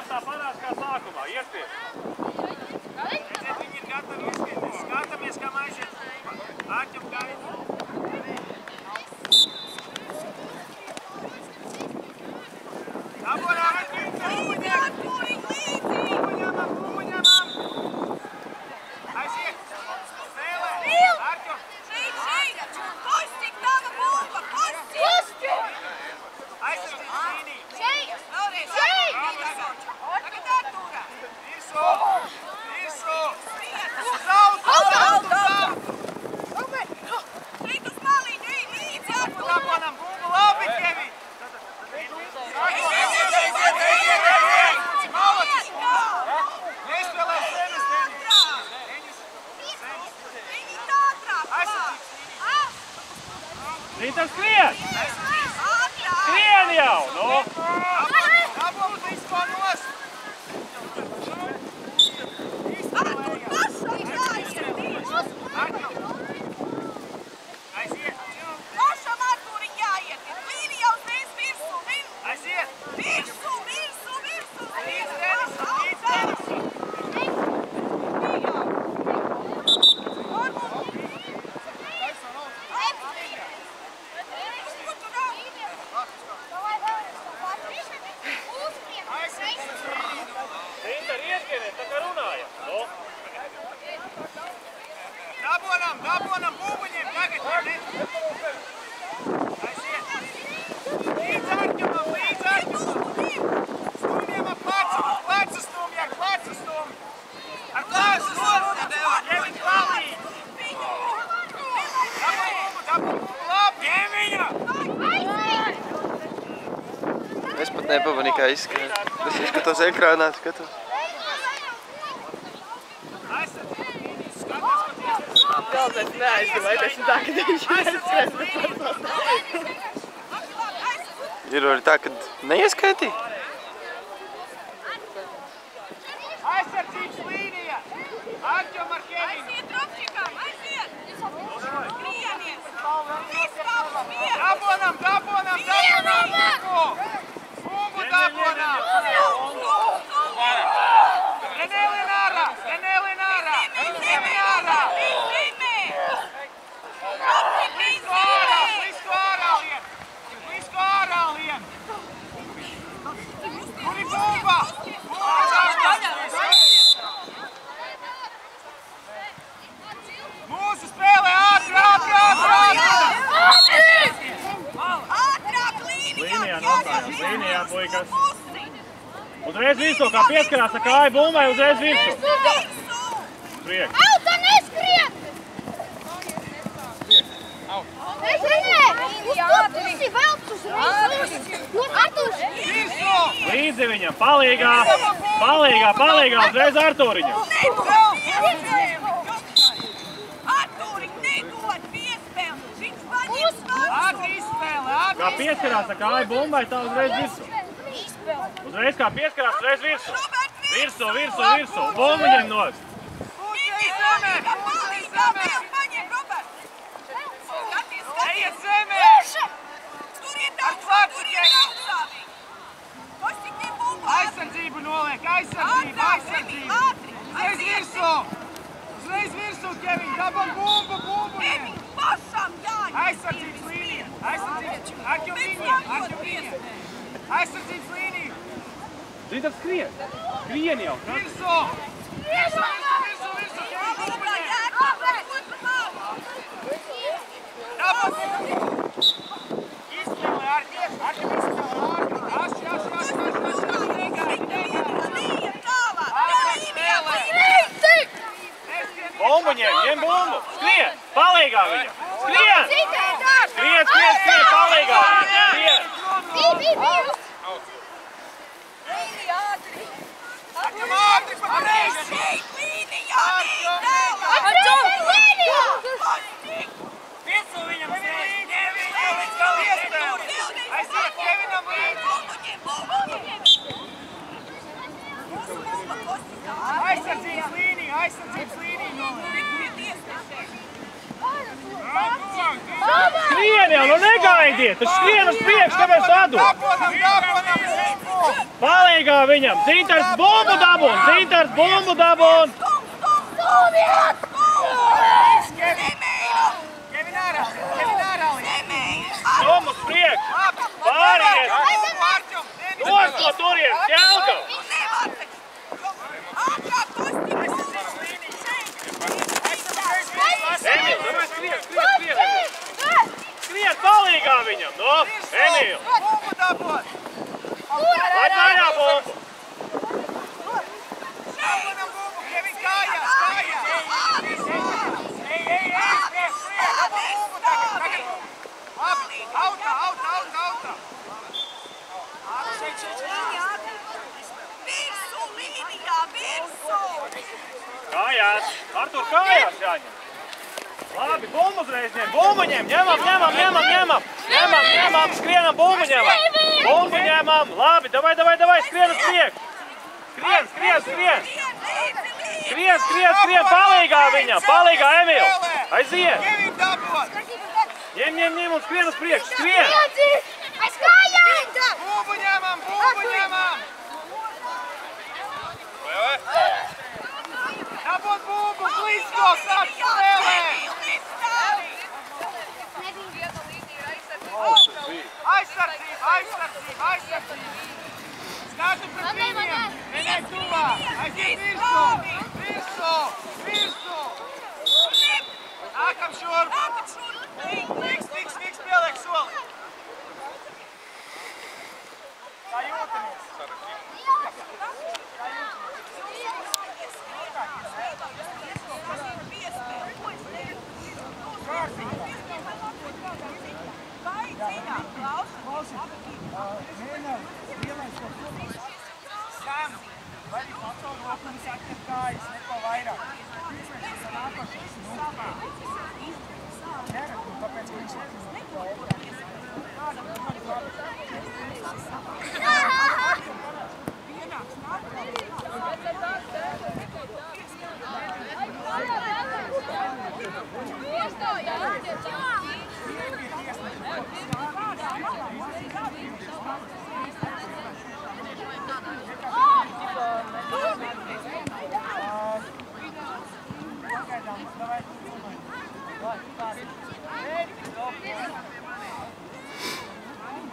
tā panāks kā sākumā, iespēj. Redziet, viņi ir gatavi ieskaities. Skatāmies, kā aiziet bumba. Ārķam gaida. Daborā, bumbu ņem! Bumbu ņemam, bumbu ņemam! Aiziet! Spēlē! Ārķam! Šeit! Kostik, tava bumba! Kostik! Aizsardzības līnija! Šeit! Vēlreiz! Tagad Artūra! Virsū! Virsū! Saudu! Šeit uz maliņu! Līdzi Artūra! Dabanam bumbu labi, Kevi! Nespēlē sevis, Denis! Viņi tātrāk! Rītam skrien! Ātrāk! Skrien jau! Nu! Dabūs vispār nost! Artūr, pašam jāiet! Aiziet! Pašam Artūri jāiet! Līni jau uzreiz virsū! Aiziet! Virsū! Līdz Denisam! Līdz Denisam! Rītam ieskrieniet, tā kā runājam. Nu! Dabonam bumbuņiem tagad! Aiziet! Līdz Arķumam! Stumjam ap plecu stumj! Ar plecu stumj! Ņemit palīdzi! Dabu bumbu labi! Ņem viņu! Es pat nepamanīju, kā izskrien. Es izskatos ekrānā, skatos. Galvenais neaizdomāju, tas ir tā, ka viņš neaizskrien. Ir arī tā, ka neieskaitīja? Aizsardzības līnija! Arķom ar Kevinu! Aiziet Robčikam! Aiziet! Skrienies! Vispār mier! Dabonam! Bumbu dabonam! Renēlien ārā! Blisku ārā lien! Kur ir bumba? Mūsu spēlē ātrāk! Ātrāk līnijā! Līnijā nostājās, līnijā, puikas. Uzreiz virsū, kā pieskarās ar kāju bumbai, uzreiz virsū. Priek. Auto neskrien! Es renēju! Uz to pusi velc uzreiz! Artūrs! Līdzi viņam, palīgā, uzreiz Artūriņam. Artūri, nedod piespēli! Viņš paņems Ātri izspēlē! Kā pieskarās ar kāju bumbai, tā uzreiz virsū. Uzreiz kā pieskarās, uzreiz virsū. Virsū. Bumbu ņem nost. Ejiet zemē! Aizsardzību noliek! Aizsardzību! Uzreiz virsū, Kevin! Dabam bumbu! Aizsardzības līnija! Arķum līnija! Aizsardzības līnija! Rītam skrien! Skrien jau! Virsū! Kevin, bumbu ņem! Dabam bumbu! Izspēlē Arķum! Arķum izspēlē Arķum! Aši! Bumbu ņem bumbu! Skrien! Palīgā viņam! Skrien! Skrien! Palīgā! Skrien! Arķum ātri pa kreisi! Virsū viņam sēž! Aiziet Kevinam līdzi! Aizsardzības līnija noliek! Skrien jau, nu negaidiet! Tas skrien uz priekšu, kāpēc tu atdod? Dabonam! Palīgā! palīgā viņam! Zintars bumbu dabun! Zintars bumbu dabun! Stūmiet! Kevin ārā! Kevin ārā! Tom uz priekšu! Pāriet! Nos no turienes, Ķelka! Emīl, davai skrien! Skrien palīgā viņam, no! Emīl! Bumbu dabot! Lai mājā bumbu! Dabonam bumbu! Kevin kājās! Kājās! Ej! Dabon bumbu tagad! Labi! Auta! Virsu, līnijā, virsu! Kājās! Artur, kājās jāņem! Labi, bumbu uzreiz ņem! Bumbu ņem! Ņemam! Skrienam, bumbu ņemam! Bumbu ņemam! Labi, davai! Skrien uz priekšu! Skrien! Skrien! Palīgā viņam! Palīgā, Emīl! Aiziet! Kevin dabot! Ņem un skrien uz priekšu! Skrien! Aiz kājām! Bumbu ņemam! Dabot bumbu! Blisko sāk spēlē! Aizsardzība! Skatu pret viņiem! Nenāk tuvā! Aiziet virsu! Nākam šurp! Miks, pieliek soli! Kā jūtamies? Sam, vai pacaurokums atņem kājas, neko vairāk. Nākošais, Neraktu, tāpēc, ka viņš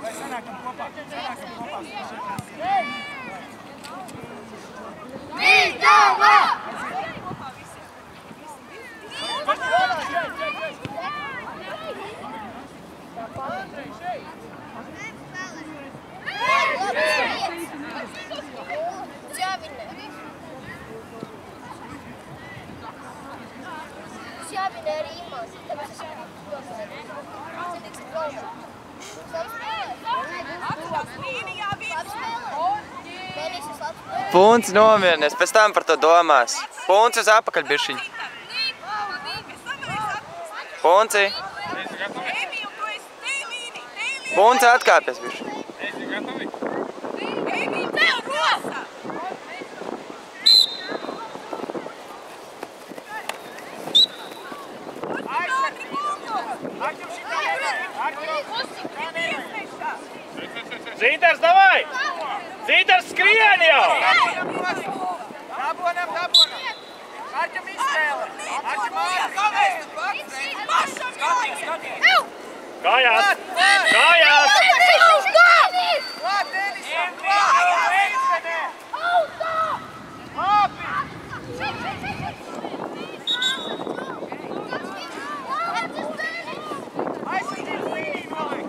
vai sanākam kopā. Izdevā! Jāvina arī imās, tāpēc es Punci nomierinies, pēc tam par to domās. Punci uz apakaļ bišķiņ. Punci. Punci atkāpies bišķiņ. Zintars, davai! Zintars, skrien jau! Dabonam! Arķam izspēle! Arķam Skaties! Kājās! Klāt, Denisam! Veicenē! Labi! Aizsardzības līniju noliek!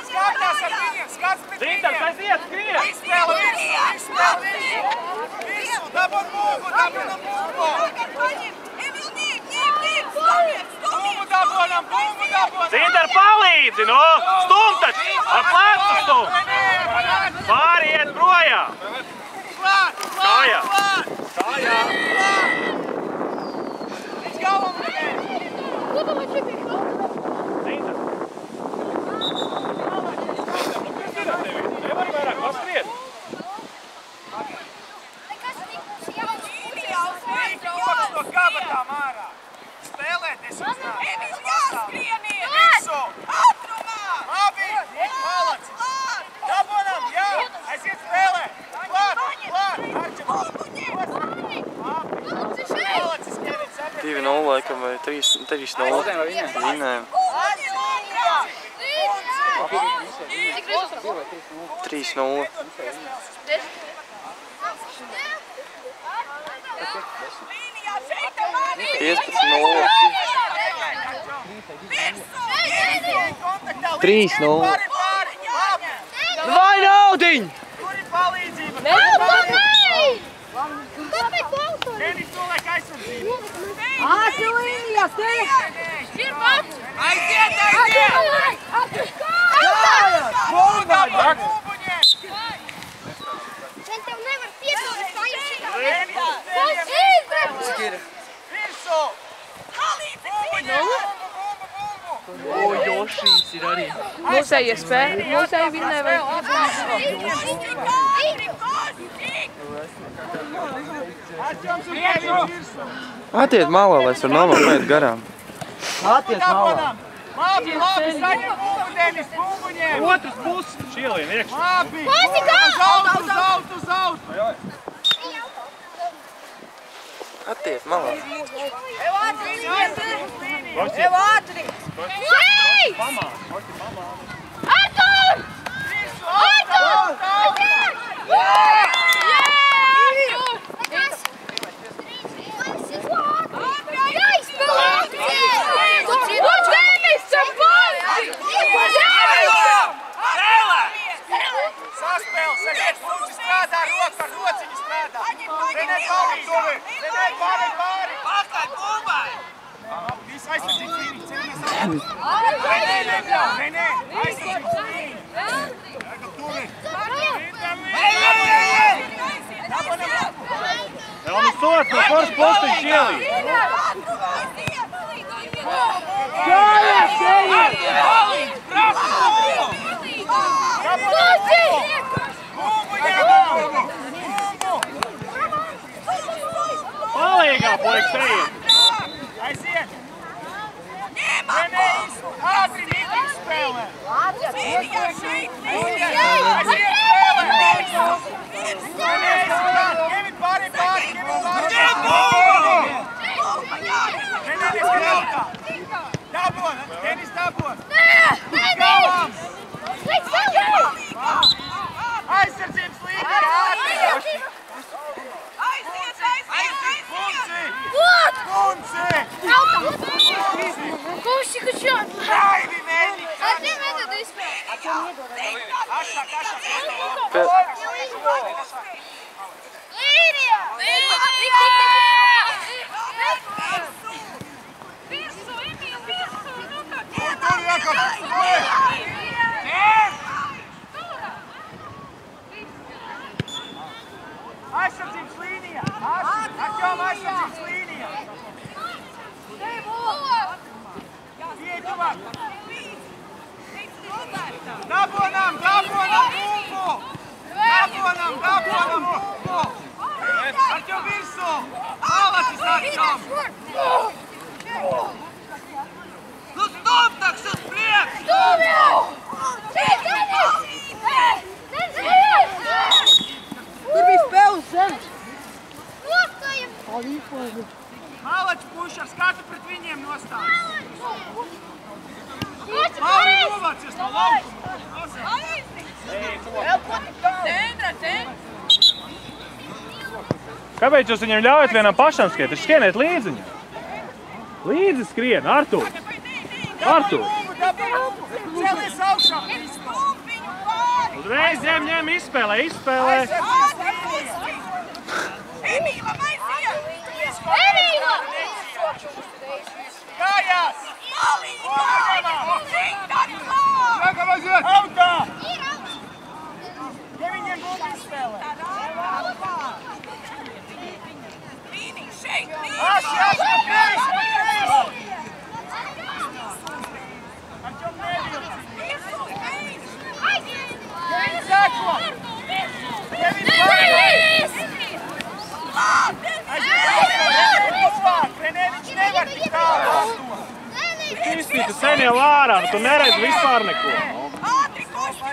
Skatās ar viņiem! Skats pret viņiem! Zintars, aiziet, skrien! Izspēle visu! Dabon bumbu! Bumbu dabonam! Zintar, palīdzi, no! Stum taču! Ar plecu stum! Pāriet projām! Kājā! Līdz galvam neviens! Zintar! Nevar vairāk paskriet! Rokas no kabatām ārā! Spēlēties uz nāk! Visu! Labi! Malacis! Dabonam! Jā! Aiziet! 3-0. Vinējam. 3-0. 15-0. 3-0. Vai naudiņ! Kur ir palīdzība? Denis, tu liek aizsardzību. Līnijas, te! Ir pats! Aiziet! Būvāļ! Vien tev nevar piedalīt sajūšīt! Cik ir? Virsū! O, Jošīs ir arī. Mūsēji spēja, mūsēji vinnē vai... Atiet malā, lai es varu nomaklēt garām. Atiet malā. Labi, saņem bumbu, Denis, bumbu ņem! Otrs puses. Šielien iekšā. Labi! Uz autu! Atiet malā. Ev ātri! Ev ātri! Pamā. Artur! Saspēl, sakiet, funkci strādā, roka ar rociņu strādā. Renē pāri! Pakaļ, bumbai! Viss aizsardzības līnija, centies aizsardzības. Renē, aizsardzības līnija. Vēl nu sots no foršas postiņa šielī. Palīgā, puiks, ejiet! Aiziet! Renējs, ātri Nikis spēlē! Aiziet spēlē! Renējs, ņemi pāri! Renējs, grāvkā! Dabon, Denis dabon! Galām! Aizsardzības līnija, ātri! Funci! Kuši, kušot! Raivi, mēģi! Atiem metod izspēj! Ašāk! Līnija! Virsu, Emīl, virsu! Tur jākap! Aizsardzības līnija! Atjom aizsardzības līnija! Iet tuvāk! Dabonam bumbu! Atjom virsū! Malacis atjom! Nu stūptaks uz priekšu! Tur bija spēles zemes. Malači puši ar skatu pret viņiem nostāj! Mauri novācies no laukuma! Kāpēc jūs viņam ļaujat vienam pašam skriet? Viņš skrieniet līdzi viņam. Līdzi skrien, Artur! Artur! Celies augšā! Uzreiz ņem, izspēlē! Emīla, aiziet! Emīla! Kājās! Palīgā! Autā! Ja viņiem būtu izspēlē! Līnija šeit! Aši! Atjom nevilci! Kevin seko! Kevin Renē, viņš nevar tik tālu! Izstītu sen jau ārā, tu neredzi vispār neko. Ātri, koši!